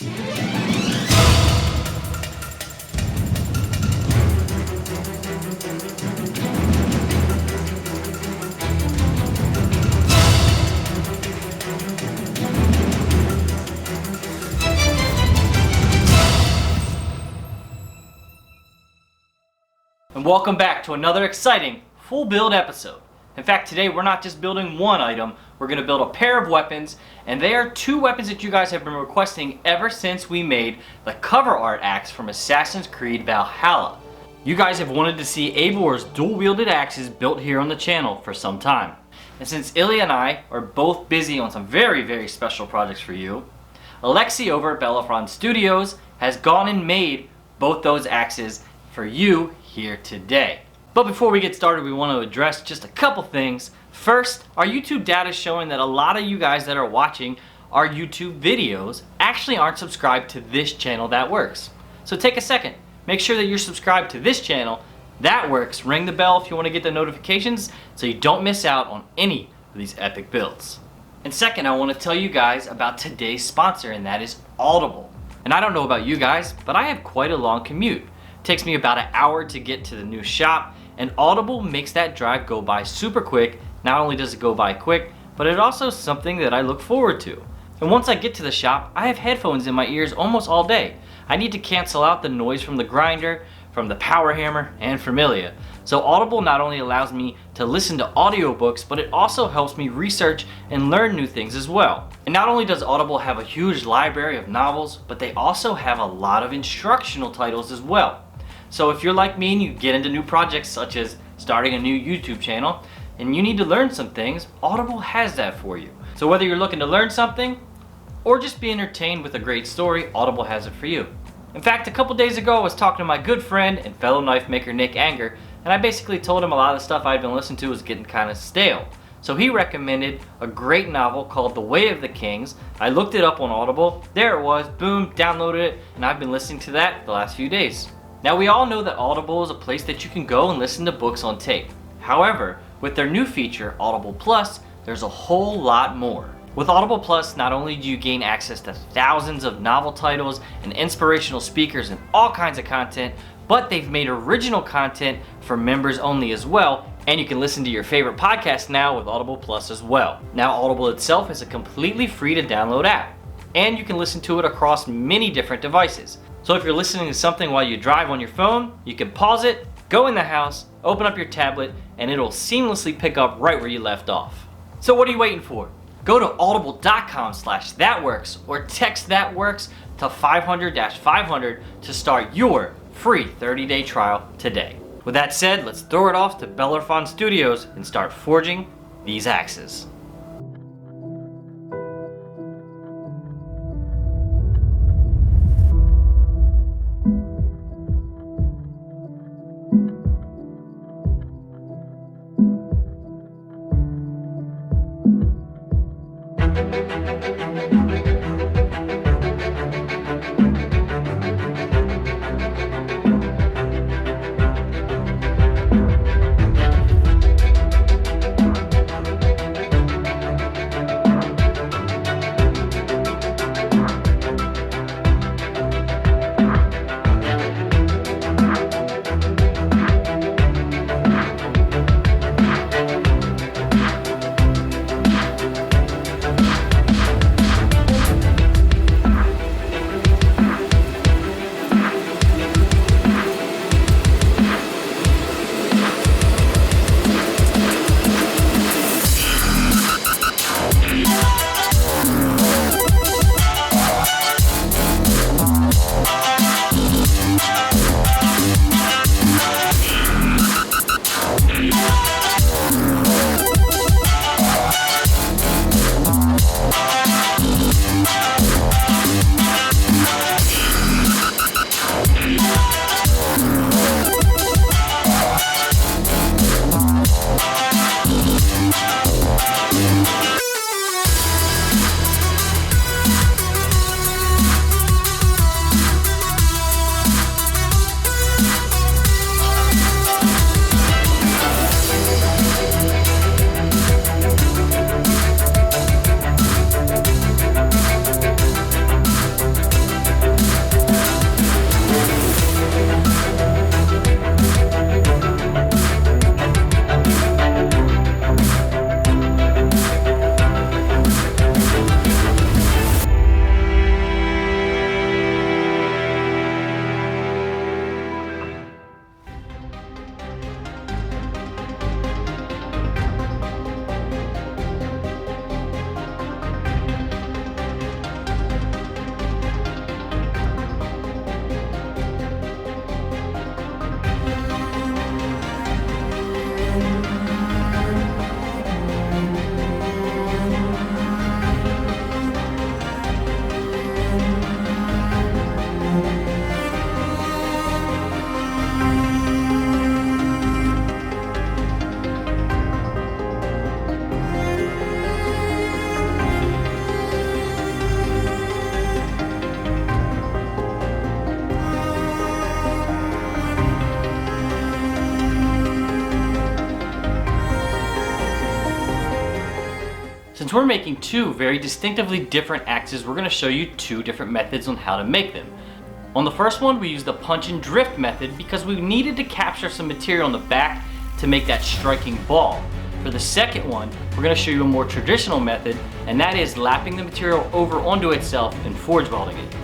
And welcome back to another exciting full build episode. In fact, today we're not just building one item, we're going to build a pair of weapons, and they are two weapons that you guys have been requesting ever since we made the cover art axe from Assassin's Creed Valhalla. You guys have wanted to see Eivor's dual-wielded axes built here on the channel for some time. And since Ilya and I are both busy on some very special projects for you, Alekseyev over at Bellorphon Studios has gone and made both those axes for you here today. But before we get started, we want to address just a couple things. First, our YouTube data is showing that a lot of you guys that are watching our YouTube videos actually aren't subscribed to this channel That Works. So take a second, make sure that you're subscribed to this channel That Works. Ring the bell if you want to get the notifications so you don't miss out on any of these epic builds. And second, I want to tell you guys about today's sponsor, and that is Audible. And I don't know about you guys, but I have quite a long commute. It takes me about an hour to get to the new shop, and Audible makes that drive go by super quick. Not only does it go by quick, but it also is something that I look forward to. And once I get to the shop, I have headphones in my ears almost all day. I need to cancel out the noise from the grinder, from the power hammer, and from Ilya. So Audible not only allows me to listen to audiobooks, but it also helps me research and learn new things as well. And not only does Audible have a huge library of novels, but they also have a lot of instructional titles as well. So if you're like me and you get into new projects such as starting a new YouTube channel and you need to learn some things, Audible has that for you. So whether you're looking to learn something or just be entertained with a great story, Audible has it for you. In fact, a couple days ago I was talking to my good friend and fellow knife maker Nick Anger, and I basically told him a lot of the stuff I'd been listening to was getting kind of stale. So he recommended a great novel called The Way of the Kings. I looked it up on Audible, there it was, boom, downloaded it, and I've been listening to that the last few days. Now we all know that Audible is a place that you can go and listen to books on tape. However, with their new feature, Audible Plus, there's a whole lot more. With Audible Plus, not only do you gain access to thousands of novel titles and inspirational speakers and all kinds of content, but they've made original content for members only as well, and you can listen to your favorite podcast now with Audible Plus as well. Now Audible itself is a completely free to download app, and you can listen to it across many different devices. So if you're listening to something while you drive on your phone, you can pause it, go in the house, open up your tablet, and it'll seamlessly pick up right where you left off. So what are you waiting for? Go to audible.com/thatworks or text ThatWorks to 500-500 to start your free 30-day trial today. With that said, let's throw it off to Bellorphon Studios and start forging these axes. we're making two very distinctively different axes, we're going to show you two different methods on how to make them. On the first one, we used the punch and drift method because we needed to capture some material on the back to make that striking ball. For the second one, we're going to show you a more traditional method, and that is lapping the material over onto itself and forge welding it.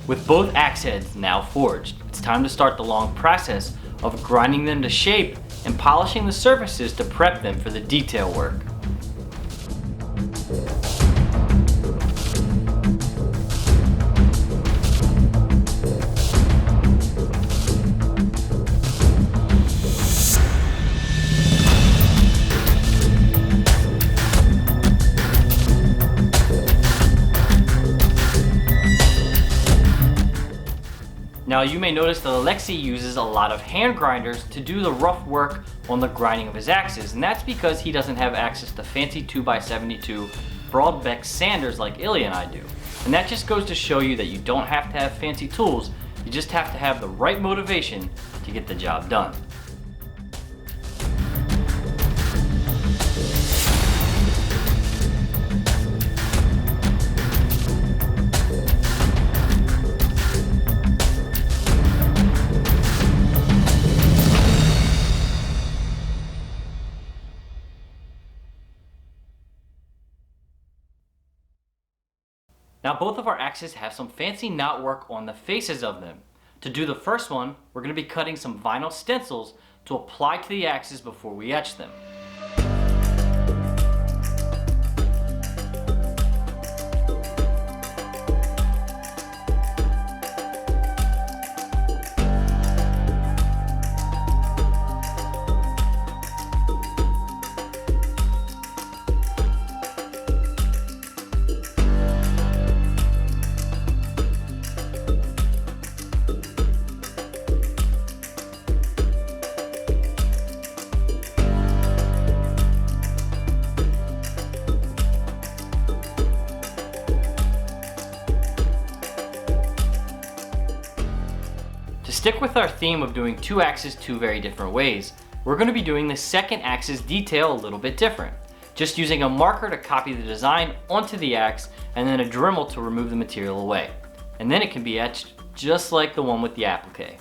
With both axe heads now forged, it's time to start the long process of grinding them to shape and polishing the surfaces to prep them for the detail work. Now you may notice that Alexei uses a lot of hand grinders to do the rough work on the grinding of his axes, and that's because he doesn't have access to fancy 2x72 broad-beck sanders like Ilya and I do. And that just goes to show you that you don't have to have fancy tools, you just have to have the right motivation to get the job done. Now both of our axes have some fancy knot work on the faces of them. To do the first one, we're going to be cutting some vinyl stencils to apply to the axes before we etch them. To stick with our theme of doing two axes two very different ways, we're going to be doing the second axe's detail a little bit different. Just using a marker to copy the design onto the axe and then a Dremel to remove the material away. And then it can be etched just like the one with the applique.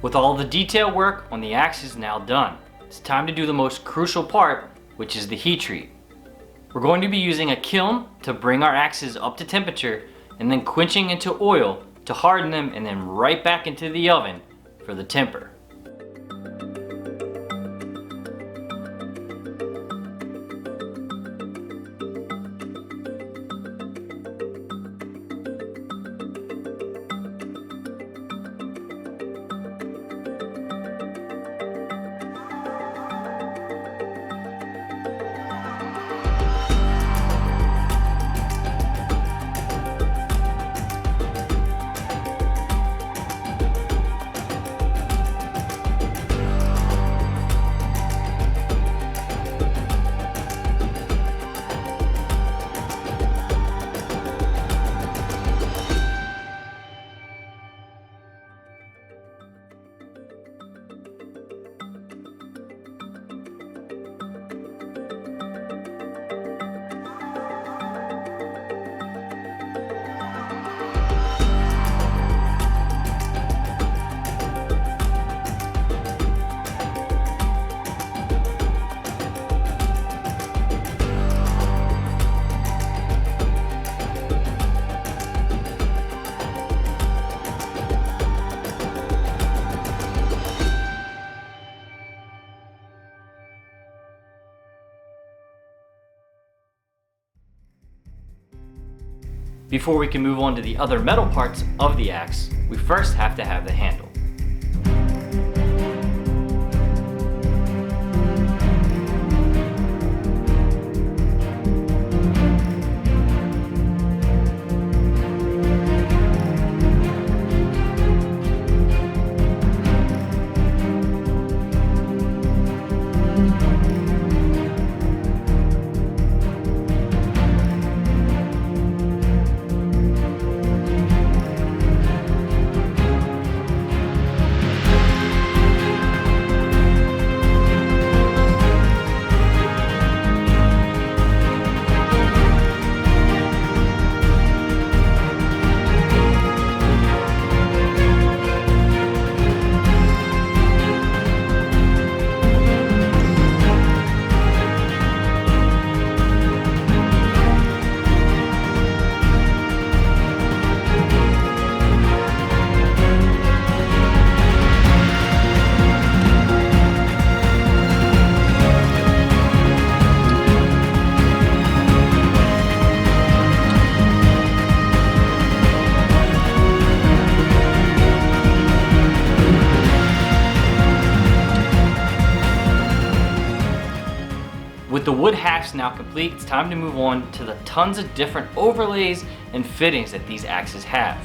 With all the detail work on the axes now done, it's time to do the most crucial part, which is the heat treat. We're going to be using a kiln to bring our axes up to temperature and then quenching into oil to harden them and then right back into the oven for the temper. Before we can move on to the other metal parts of the axe, we first have to have the handle. With the wood halves now complete, it's time to move on to the tons of different overlays and fittings that these axes have.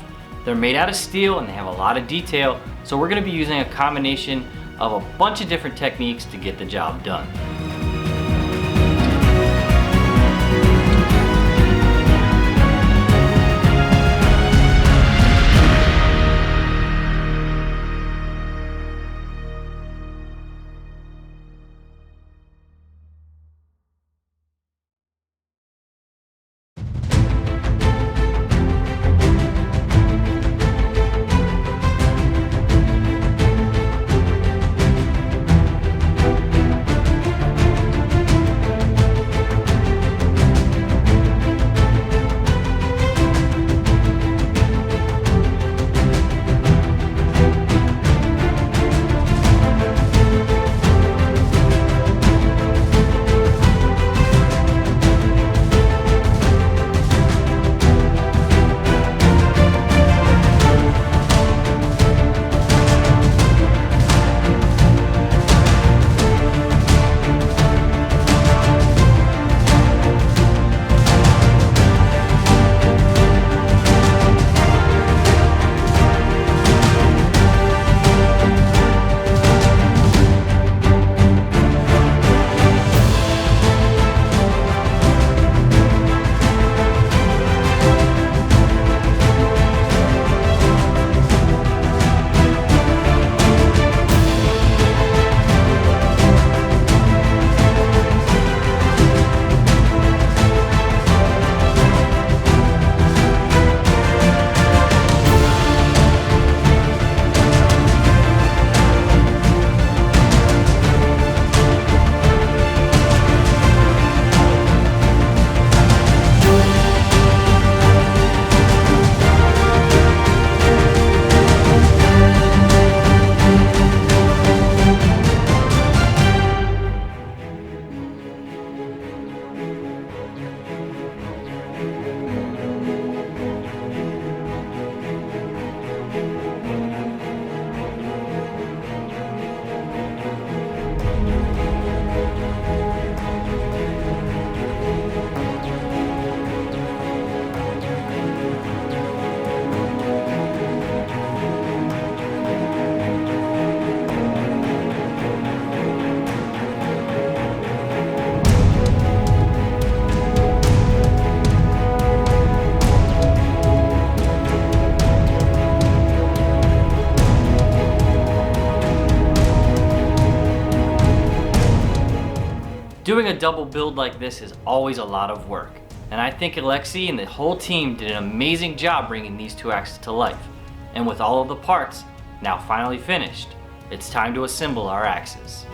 They're made out of steel and they have a lot of detail, so we're going to be using a combination of a bunch of different techniques to get the job done. Doing a double build like this is always a lot of work, and I think Alexei and the whole team did an amazing job bringing these two axes to life. And with all of the parts now finally finished, it's time to assemble our axes.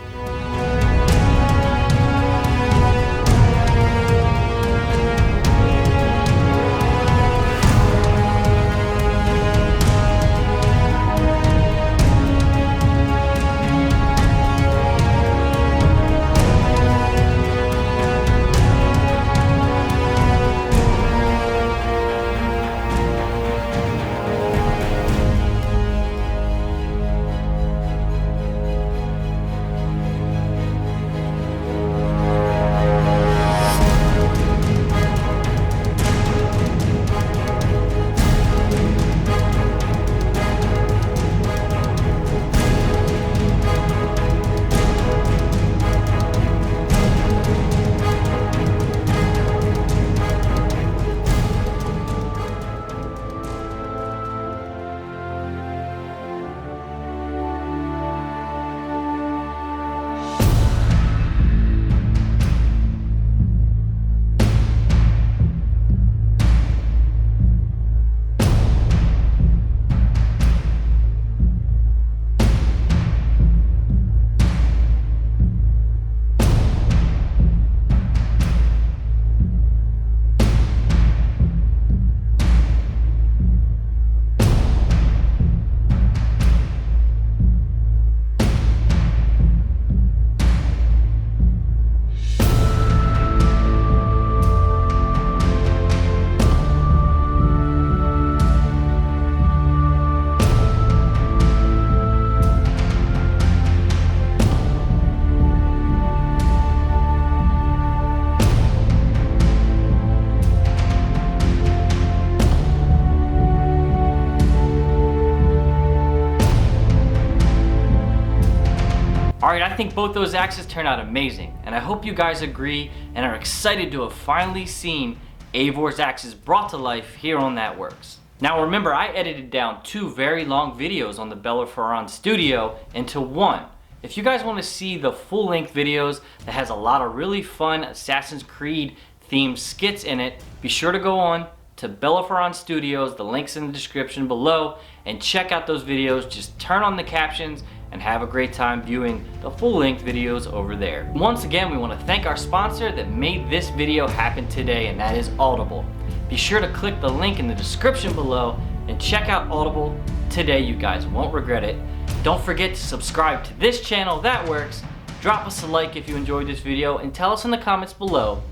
Alright, I think both those axes turned out amazing, and I hope you guys agree and are excited to have finally seen Eivor's axes brought to life here on That Works. Now remember, I edited down 2 very long videos on the Bellorphon Studio into one. If you guys want to see the full-length videos that has a lot of really fun Assassin's Creed themed skits in it, be sure to go on to Bellorphon Studios, the link's in the description below, and check out those videos. Just turn on the captions and have a great time viewing the full-length videos over there. Once again, we want to thank our sponsor that made this video happen today, and that is Audible. Be sure to click the link in the description below and check out Audible today. You guys won't regret it. Don't forget to subscribe to this channel, That Works. Drop us a like if you enjoyed this video, and tell us in the comments below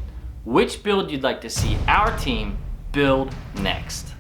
which build you'd like to see our team build next.